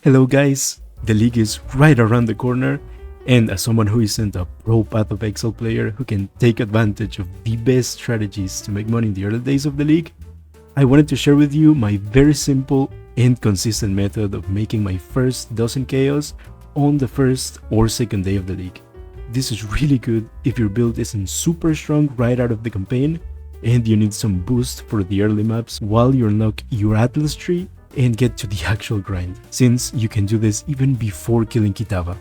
Hello guys, the league is right around the corner, and as someone who isn't a pro Path of Exile player who can take advantage of the best strategies to make money in the early days of the league, I wanted to share with you my very simple and consistent method of making my first dozen chaos on the first or second day of the league. This is really good if your build isn't super strong right out of the campaign and you need some boost for the early maps while you unlock your Atlas tree and get to the actual grind, since you can do this even before killing Kitava.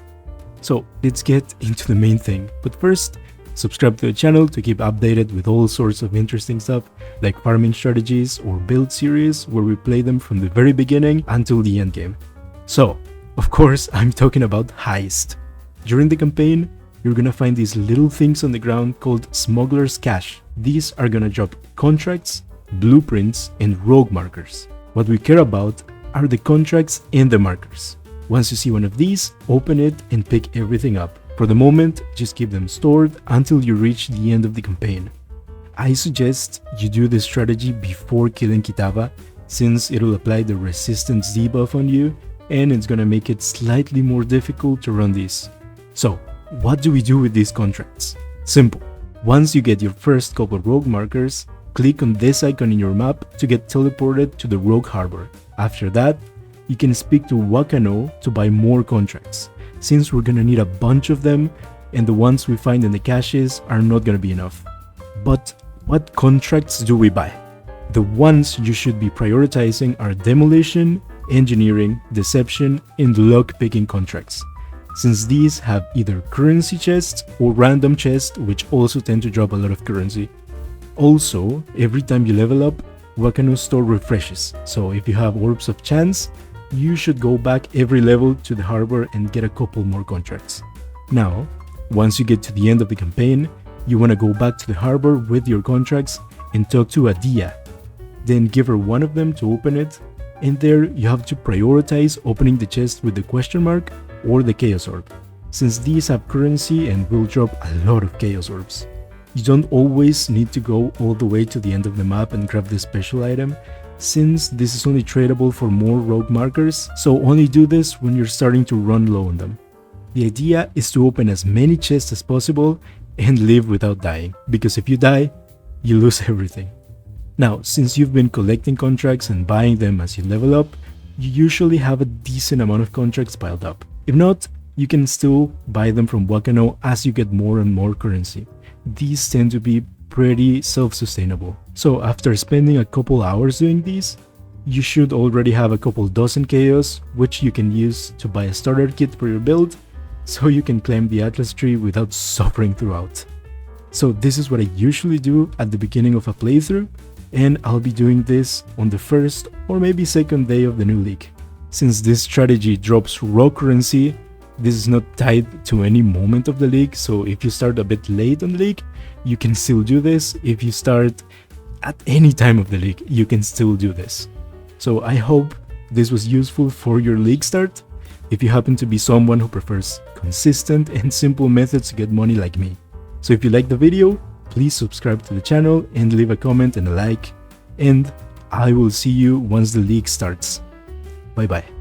So let's get into the main thing, but first, subscribe to the channel to keep updated with all sorts of interesting stuff like farming strategies or build series where we play them from the very beginning until the end game. So, of course, I'm talking about Heist. During the campaign, you're gonna find these little things on the ground called Smuggler's Cash. These are gonna drop contracts, blueprints, and rogue markers. What we care about are the contracts and the markers. Once you see one of these, open it and pick everything up. For the moment, just keep them stored until you reach the end of the campaign. I suggest you do this strategy before killing Kitava, since it'll apply the resistance debuff on you and it's gonna make it slightly more difficult to run these. So, what do we do with these contracts? Simple. Once you get your first couple rogue markers, click on this icon in your map to get teleported to the Rogue Harbor. After that, you can speak to Wakano to buy more contracts, since we're gonna need a bunch of them and the ones we find in the caches are not gonna be enough. But what contracts do we buy? The ones you should be prioritizing are Demolition, Engineering, Deception, and Lock-picking contracts, since these have either currency chests or random chests which also tend to drop a lot of currency. Also, every time you level up, Wakano's store refreshes, so if you have Orbs of Chance, you should go back every level to the harbor and get a couple more contracts. Now, once you get to the end of the campaign, you want to go back to the harbor with your contracts and talk to Adia. Then give her one of them to open it, and there you have to prioritize opening the chest with the question mark or the Chaos Orb, since these have currency and will drop a lot of Chaos Orbs. You don't always need to go all the way to the end of the map and grab this special item, since this is only tradable for more rogue markers, so only do this when you're starting to run low on them. The idea is to open as many chests as possible and live without dying, because if you die, you lose everything. Now, since you've been collecting contracts and buying them as you level up, you usually have a decent amount of contracts piled up. If not, you can still buy them from Wakano as you get more and more currency. These tend to be pretty self-sustainable. So after spending a couple hours doing these, you should already have a couple dozen chaos, which you can use to buy a starter kit for your build, so you can climb the Atlas tree without suffering throughout. So this is what I usually do at the beginning of a playthrough, and I'll be doing this on the first or maybe second day of the new league. Since this strategy drops raw currency, this is not tied to any moment of the league, so if you start a bit late on the league, you can still do this. If you start at any time of the league, you can still do this. So I hope this was useful for your league start, if you happen to be someone who prefers consistent and simple methods to get money like me. So if you liked the video, please subscribe to the channel and leave a comment and a like, and I will see you once the league starts. Bye bye.